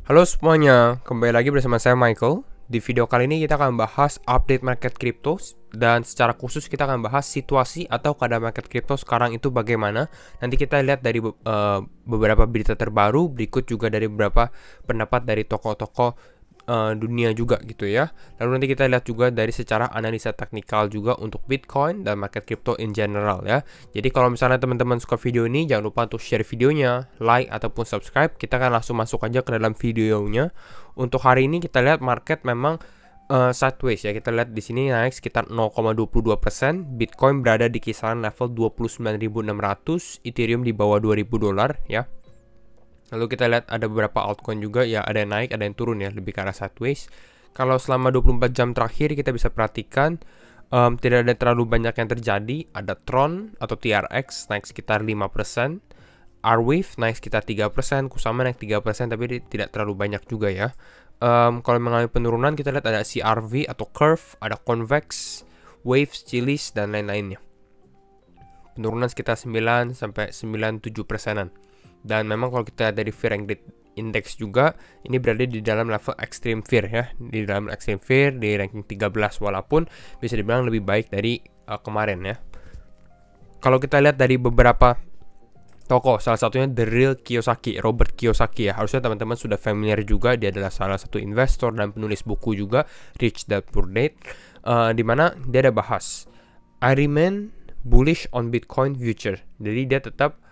Halo semuanya, kembali lagi bersama saya Michael. Di video kali ini kita akan bahas update market crypto dan secara khusus kita akan bahas situasi atau keadaan market crypto sekarang itu bagaimana. Nanti kita lihat dari beberapa berita terbaru, berikut juga dari beberapa pendapat dari tokoh-tokoh dunia juga gitu ya. Lalu nanti kita lihat juga dari secara analisa teknikal juga untuk Bitcoin dan market crypto in general ya. Jadi kalau misalnya teman-teman suka video ini, jangan lupa untuk share videonya, like ataupun subscribe. Kita akan langsung masuk aja ke dalam videonya. Untuk hari ini kita lihat market memang sideways ya. Kita lihat di sini naik sekitar 0,22%. Bitcoin berada di kisaran level 29.600, Ethereum di bawah $2.000 ya. Lalu kita lihat ada beberapa altcoin juga ya, ada yang naik, ada yang turun ya, lebih ke arah sideways. Kalau selama 24 jam terakhir kita bisa perhatikan tidak ada terlalu banyak yang terjadi. Ada Tron atau TRX naik sekitar 5%, Arweave naik sekitar 3%, Kusama naik 3%, tapi tidak terlalu banyak juga ya. Kalau mengalami penurunan kita lihat ada CRV atau Curve, ada Convex, Waves, Chiliz, dan lain-lainnya. Penurunan sekitar 9 sampai 97%-an. Dan memang kalau kita lihat dari Fear and Greed Index juga, ini berada di dalam level Extreme Fear ya. Di dalam Extreme Fear di ranking 13, walaupun bisa dibilang lebih baik dari kemarin ya. Kalau kita lihat dari beberapa tokoh, salah satunya The Real Kiyosaki, Robert Kiyosaki ya. Harusnya teman-teman sudah familiar juga, dia adalah salah satu investor dan penulis buku juga, Rich Dad Poor Dad, di mana dia ada bahas I remain bullish on Bitcoin future. Jadi dia tetap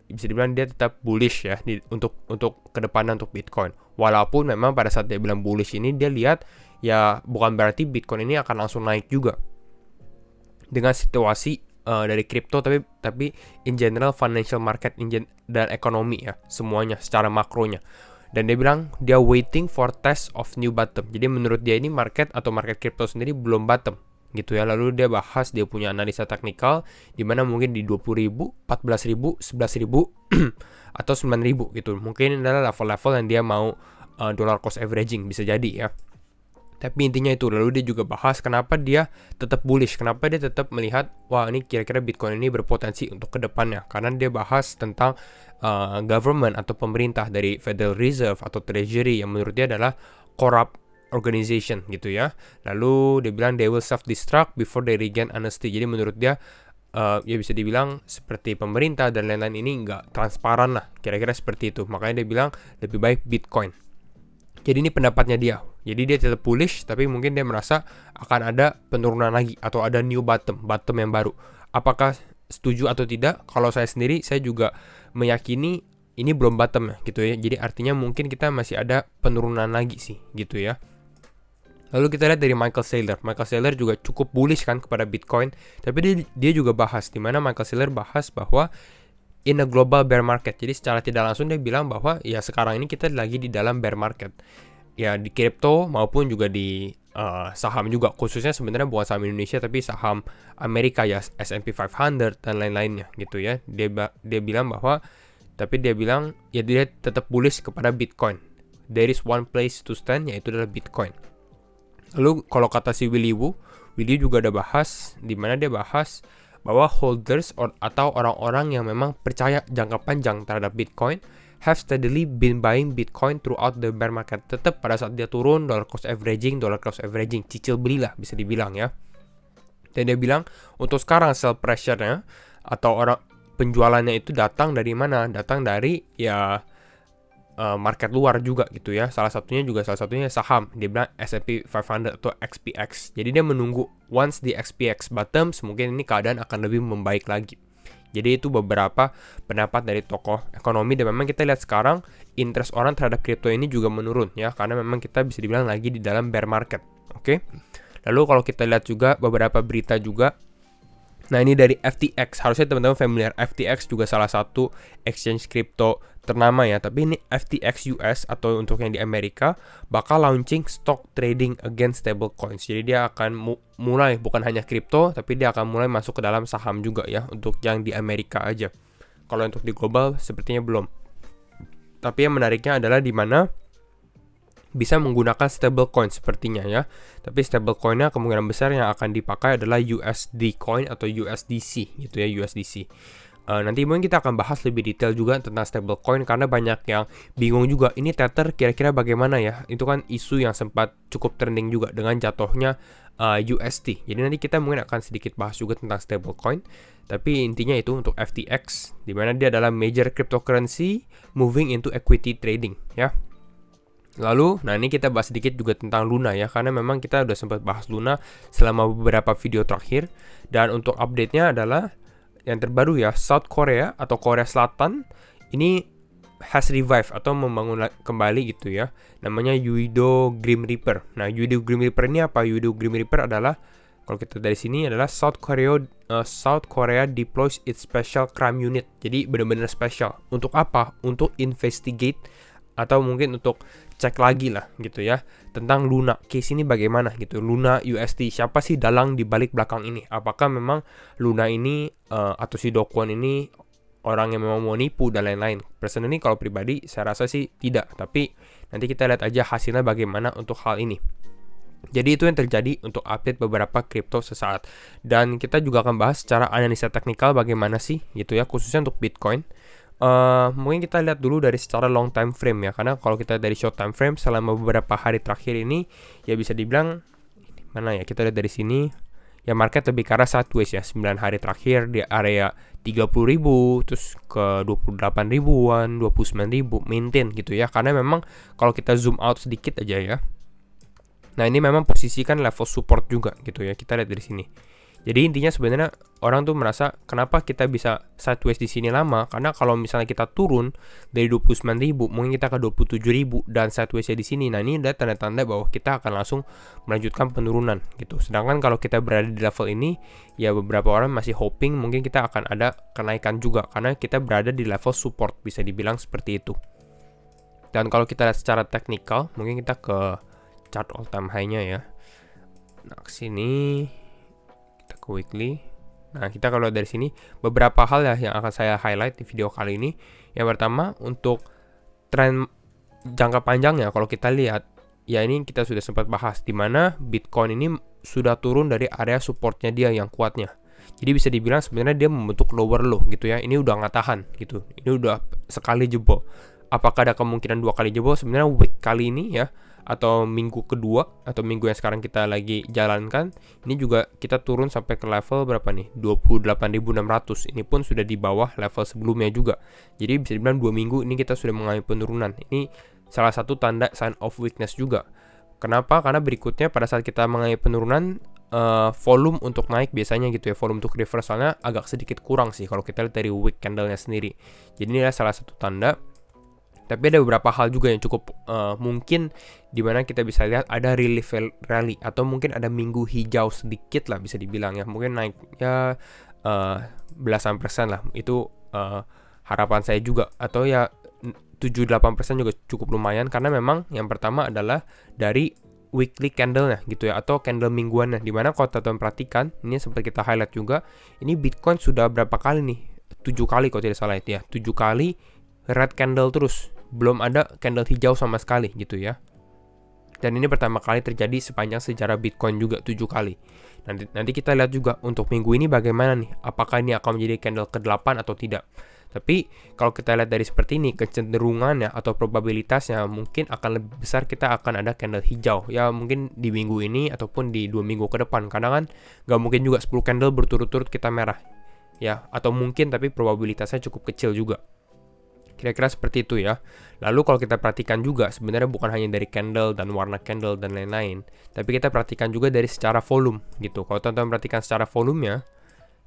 bisa dibilang dia tetap bullish ya untuk kedepannya untuk Bitcoin. Walaupun memang pada saat dia bilang bullish ini dia lihat ya bukan berarti Bitcoin ini akan langsung naik juga dengan situasi dari kripto, tapi in general financial market dan ekonomi ya, semuanya secara makronya. Dan dia bilang dia waiting for test of new bottom. Jadi menurut dia ini market atau market kripto sendiri belum bottom gitu ya. Lalu dia bahas, dia punya analisa teknikal di mana mungkin di 20.000, 14.000, 11.000 atau 9.000 gitu. Mungkin adalah level-level yang dia mau dollar cost averaging, bisa jadi ya. Tapi intinya itu. Lalu dia juga bahas kenapa dia tetap bullish, kenapa dia tetap melihat wah ini kira-kira Bitcoin ini berpotensi untuk kedepannya. Karena dia bahas tentang government atau pemerintah dari Federal Reserve atau Treasury yang menurut dia adalah corrupt organization gitu ya. Lalu dia bilang they will self-destruct before they regain honesty. Jadi menurut dia ya bisa dibilang seperti pemerintah dan lain-lain ini nggak transparan lah, kira-kira seperti itu. Makanya dia bilang lebih baik Bitcoin. Jadi ini pendapatnya dia. Jadi dia tetap bullish, tapi mungkin dia merasa akan ada penurunan lagi atau ada new bottom yang baru. Apakah setuju atau tidak? Kalau saya sendiri, saya juga meyakini ini belum bottom ya gitu ya. Jadi artinya mungkin kita masih ada penurunan lagi sih gitu ya. Lalu kita lihat dari Michael Saylor. Michael Saylor juga cukup bullish kan kepada Bitcoin, tapi dia juga bahas, di mana Michael Saylor bahas bahwa in a global bear market. Jadi secara tidak langsung dia bilang bahwa ya sekarang ini kita lagi di dalam bear market. Ya di kripto maupun juga di saham juga. Khususnya sebenarnya bukan saham Indonesia tapi saham Amerika ya, S&P 500 dan lain-lainnya gitu ya. Dia bilang bahwa dia tetap bullish kepada Bitcoin. There is one place to stand, yaitu adalah Bitcoin. Lalu kalau kata si Willy juga ada bahas, di mana dia bahas bahwa holders atau orang-orang yang memang percaya jangka panjang terhadap Bitcoin have steadily been buying Bitcoin throughout the bear market. Tetap pada saat dia turun, dollar cost averaging, cicil belilah bisa dibilang ya. Dan dia bilang untuk sekarang sell pressure-nya atau orang penjualannya itu datang dari mana? Datang dari ya market luar juga gitu ya. Salah satunya saham. Dia bilang S&P 500 atau XPX. Jadi dia menunggu once the XPX bottoms, mungkin ini keadaan akan lebih membaik lagi. Jadi itu beberapa pendapat dari tokoh ekonomi, dan memang kita lihat sekarang interest orang terhadap kripto ini juga menurun ya, karena memang kita bisa dibilang lagi di dalam bear market. Oke. Lalu kalau kita lihat juga beberapa berita juga. Nah ini dari FTX, harusnya teman-teman familiar. FTX juga salah satu exchange kripto ternama ya. Tapi ini FTX US atau untuk yang di Amerika bakal launching stock trading against stable coins. Jadi dia akan mulai bukan hanya kripto, tapi dia akan mulai masuk ke dalam saham juga ya, untuk yang di Amerika aja. Kalau untuk di global sepertinya belum. Tapi yang menariknya adalah di mana bisa menggunakan stablecoin sepertinya ya. Tapi stablecoinnya kemungkinan besar yang akan dipakai adalah USD coin atau USDC gitu ya, USDC. Nanti mungkin kita akan bahas lebih detail juga tentang stablecoin karena banyak yang bingung juga ini Tether kira-kira bagaimana ya. Itu kan isu yang sempat cukup trending juga dengan jatuhnya USD. Jadi nanti kita mungkin akan sedikit bahas juga tentang stablecoin. Tapi intinya itu untuk FTX, di mana dia adalah major cryptocurrency moving into equity trading ya. Lalu, nah ini kita bahas sedikit juga tentang Luna ya, karena memang kita udah sempat bahas Luna selama beberapa video terakhir. Dan untuk update-nya adalah yang terbaru ya, South Korea atau Korea Selatan ini has revive atau membangun kembali gitu ya. Namanya Yuido Grim Reaper. Nah, Yuido Grim Reaper ini apa? Yuido Grim Reaper adalah, kalau kita dari sini adalah South Korea deploys its special crime unit. Jadi benar-benar special. Untuk apa? Untuk investigate atau mungkin untuk cek lagi lah gitu ya tentang Luna case ini bagaimana gitu. Luna USD, siapa sih dalang di balik belakang ini? Apakah memang Luna ini atau si Do Kwon ini orang yang memang mau nipu dan lain-lain? Personally kalau pribadi saya rasa sih tidak, tapi nanti kita lihat aja hasilnya bagaimana untuk hal ini. Jadi itu yang terjadi untuk update beberapa kripto sesaat. Dan kita juga akan bahas secara analisa teknikal bagaimana sih gitu ya, khususnya untuk Bitcoin. Mungkin kita lihat dulu dari secara long time frame ya, karena kalau kita dari short time frame selama beberapa hari terakhir ini ya bisa dibilang mana ya, kita lihat dari sini ya market lebih ke arah sideways ya. 9 hari terakhir di area 30.000 terus ke 28 ribuan, 29.000 maintain gitu ya, karena memang kalau kita zoom out sedikit aja ya, nah ini memang posisikan level support juga gitu ya, kita lihat dari sini. Jadi intinya sebenarnya orang tuh merasa kenapa kita bisa sideways di sini lama, karena kalau misalnya kita turun dari 29.000 mungkin kita ke 27.000 dan sidewaysnya di sini. Nah, ini ada tanda-tanda bahwa kita akan langsung melanjutkan penurunan gitu. Sedangkan kalau kita berada di level ini, ya beberapa orang masih hoping mungkin kita akan ada kenaikan juga karena kita berada di level support, bisa dibilang seperti itu. Dan kalau kita lihat secara teknikal, mungkin kita ke chart all time high-nya ya. Nah, ke sini ke weekly. Nah, kita kalau dari sini beberapa hal ya yang akan saya highlight di video kali ini. Yang pertama untuk tren jangka panjang ya, kalau kita lihat ya ini kita sudah sempat bahas di mana Bitcoin ini sudah turun dari area supportnya dia yang kuatnya. Jadi bisa dibilang sebenarnya dia membentuk lower low gitu ya. Ini udah nggak tahan gitu. Ini udah sekali jebol. Apakah ada kemungkinan 2 kali jebol? Sebenarnya week kali ini ya, atau minggu kedua atau minggu yang sekarang kita lagi jalankan, ini juga kita turun sampai ke level berapa nih? 28.600. Ini pun sudah di bawah level sebelumnya juga. Jadi bisa dibilang 2 minggu ini kita sudah mengalami penurunan. Ini salah satu tanda sign of weakness juga. Kenapa? Karena berikutnya pada saat kita mengalami penurunan, volume untuk naik biasanya gitu ya, volume untuk reversalnya agak sedikit kurang sih kalau kita lihat dari wick candle-nya sendiri. Jadi ini adalah salah satu tanda. Tapi ada beberapa hal juga yang cukup mungkin dimana kita bisa lihat ada relief rally atau mungkin ada minggu hijau sedikit lah bisa dibilang ya, mungkin naik ya belasan persen lah, itu harapan saya juga, atau ya 7-8% juga cukup lumayan, karena memang yang pertama adalah dari weekly candle-nya gitu ya, atau candle mingguannya, dimana kalau teman-teman perhatikan ini sempat kita highlight juga, ini Bitcoin sudah berapa kali nih, 7 kali kalau tidak salah itu ya, 7 kali red candle terus, belum ada candle hijau sama sekali gitu ya. Dan ini pertama kali terjadi sepanjang sejarah Bitcoin juga 7 kali. Nanti kita lihat juga untuk minggu ini bagaimana nih, apakah ini akan menjadi candle ke-8 atau tidak. Tapi kalau kita lihat dari seperti ini, kecenderungannya atau probabilitasnya mungkin akan lebih besar kita akan ada candle hijau ya, mungkin di minggu ini ataupun di 2 minggu ke depan, karena kan gak mungkin juga 10 candle berturut-turut kita merah ya, atau mungkin tapi probabilitasnya cukup kecil juga. Kira-kira seperti itu ya. Lalu kalau kita perhatikan juga sebenarnya bukan hanya dari candle dan warna candle dan lain-lain, tapi kita perhatikan juga dari secara volume gitu. Kalau teman-teman perhatikan secara volumenya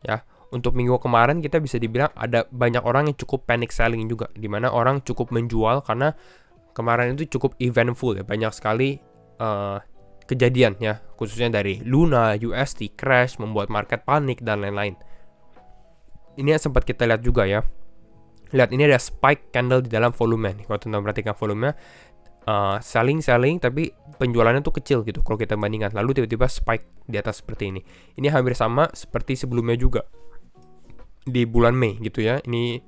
ya, untuk minggu kemarin kita bisa dibilang ada banyak orang yang cukup panic selling juga, dimana orang cukup menjual karena kemarin itu cukup eventful ya, banyak sekali kejadian ya, khususnya dari Luna, USD crash, membuat market panik dan lain-lain. Ini yang sempat kita lihat juga ya. Lihat, ini ada spike candle di dalam volume nih. Kalau teman-teman perhatikan volumenya, selling tapi penjualannya tuh kecil gitu kalau kita bandingkan. Lalu tiba-tiba spike di atas seperti ini. Ini hampir sama seperti sebelumnya juga di bulan Mei gitu ya. Ini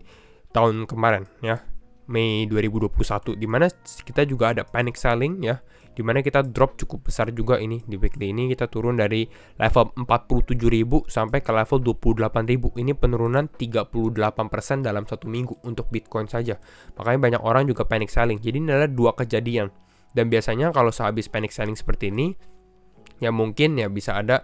tahun kemarin ya. Mei 2021, dimana kita juga ada panic selling ya, dimana kita drop cukup besar juga ini di weekly ini, kita turun dari level 47.000 sampai ke level 28.000. Ini penurunan 38% dalam satu minggu untuk Bitcoin saja. Makanya banyak orang juga panic selling. Jadi ini adalah dua kejadian. Dan biasanya kalau sehabis panic selling seperti ini, ya mungkin ya bisa ada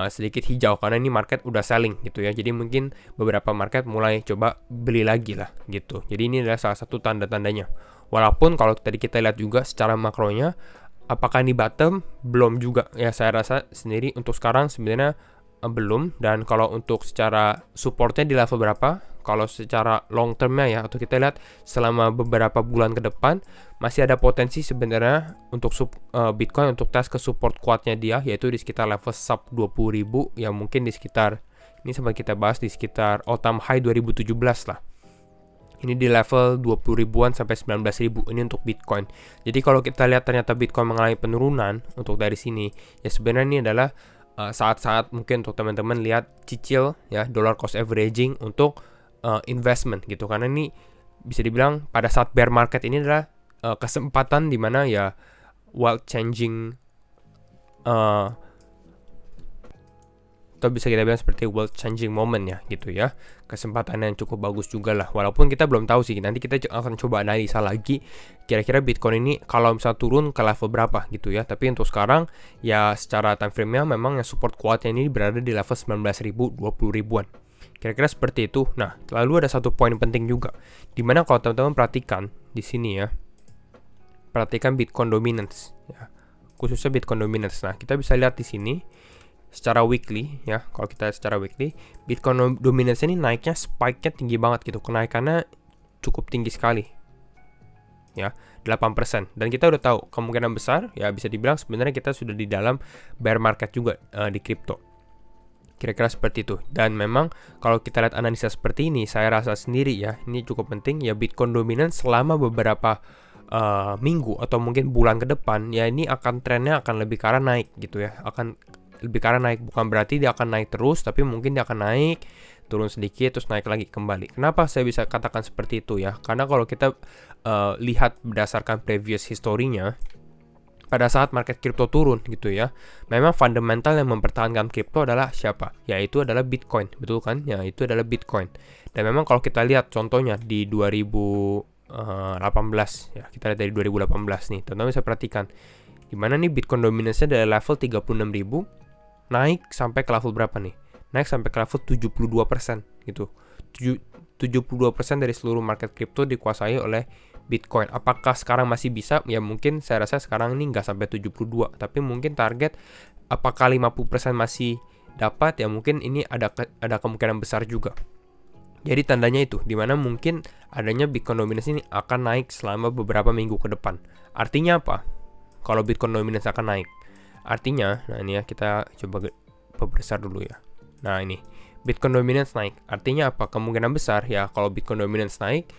sedikit hijau karena ini market udah selling gitu ya. Jadi mungkin beberapa market mulai coba beli lagi lah gitu. Jadi ini adalah salah satu tanda-tandanya. Walaupun kalau tadi kita lihat juga secara makronya, apakah ini bottom? Belum juga ya, saya rasa sendiri untuk sekarang sebenarnya belum. Dan kalau untuk secara supportnya di level berapa? Kalau secara long termnya ya, atau kita lihat selama beberapa bulan ke depan, masih ada potensi sebenarnya untuk Bitcoin untuk tes ke support kuatnya dia, yaitu di sekitar level sub 20.000, yang mungkin di sekitar, ini sempat kita bahas di sekitar all time high 2017 lah. Ini di level 20 ribuan sampai 19.000 ini untuk Bitcoin. Jadi kalau kita lihat ternyata Bitcoin mengalami penurunan untuk dari sini, ya sebenarnya ini adalah saat-saat mungkin untuk teman-teman lihat cicil ya, dollar cost averaging untuk investment gitu, karena ini bisa dibilang pada saat bear market ini adalah kesempatan di mana ya world changing atau bisa kita bilang seperti world changing moment ya gitu ya, kesempatan yang cukup bagus juga lah. Walaupun kita belum tahu sih, nanti kita akan coba analisa lagi kira-kira Bitcoin ini kalau misalnya turun ke level berapa gitu ya. Tapi untuk sekarang ya secara time frame-nya memang yang support kuatnya ini berada di level 19.000, 20 ribuan. Kira-kira seperti itu. Nah, lalu ada satu poin penting juga, dimana kalau teman-teman perhatikan di sini ya, perhatikan Bitcoin dominance ya, khususnya Bitcoin dominance. Nah, kita bisa lihat di sini secara weekly ya, kalau kita secara weekly, Bitcoin dominance ini naiknya, spike-nya tinggi banget gitu, kenaikannya cukup tinggi sekali ya, 8%. Dan kita udah tahu kemungkinan besar ya, bisa dibilang sebenarnya kita sudah di dalam bear market juga di crypto. Kira-kira seperti itu. Dan memang kalau kita lihat analisa seperti ini, saya rasa sendiri ya, ini cukup penting ya, Bitcoin dominan selama beberapa minggu atau mungkin bulan ke depan ya, ini akan trennya akan lebih ke arah naik gitu ya, akan lebih ke arah naik. Bukan berarti dia akan naik terus, tapi mungkin dia akan naik, turun sedikit, terus naik lagi kembali. Kenapa saya bisa katakan seperti itu ya? Karena kalau kita lihat berdasarkan previous historinya, pada saat market crypto turun gitu ya, memang fundamental yang mempertahankan crypto adalah siapa? Yaitu adalah Bitcoin, betul kan? Ya, itu adalah Bitcoin. Dan memang kalau kita lihat contohnya di 2018 ya, kita lihat dari 2018 nih, teman-teman bisa perhatikan di mana nih Bitcoin dominance-nya dari level 36.000 naik sampai ke level berapa nih? Naik sampai ke level 72% gitu. 72% dari seluruh market crypto dikuasai oleh Bitcoin. Apakah sekarang masih bisa? Ya mungkin saya rasa sekarang ini nggak sampai 72, tapi mungkin target apakah 50% masih dapat? Ya mungkin ini ada kemungkinan besar juga. Jadi tandanya itu, dimana mungkin adanya Bitcoin dominance ini akan naik selama beberapa minggu ke depan. Artinya apa? Kalau Bitcoin dominance akan naik, artinya, nah ini ya, kita coba perbesar dulu ya. Nah ini, Bitcoin dominance naik, artinya apa? Kemungkinan besar ya, kalau Bitcoin dominance naik,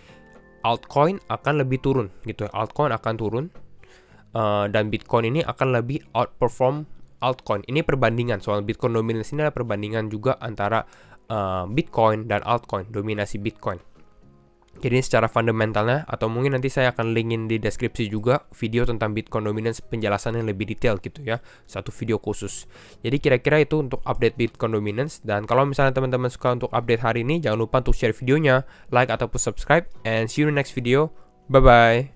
altcoin akan lebih turun gitu. Altcoin akan turun dan Bitcoin ini akan lebih outperform altcoin. Ini perbandingan, soal Bitcoin dominance ini adalah perbandingan juga antara Bitcoin dan altcoin, dominasi Bitcoin. Jadi secara fundamentalnya, atau mungkin nanti saya akan linkin di deskripsi juga video tentang Bitcoin dominance, penjelasan yang lebih detail gitu ya, satu video khusus. Jadi kira-kira itu untuk update Bitcoin dominance. Dan kalau misalnya teman-teman suka untuk update hari ini, jangan lupa untuk share videonya, like ataupun subscribe, and see you in the next video. Bye bye.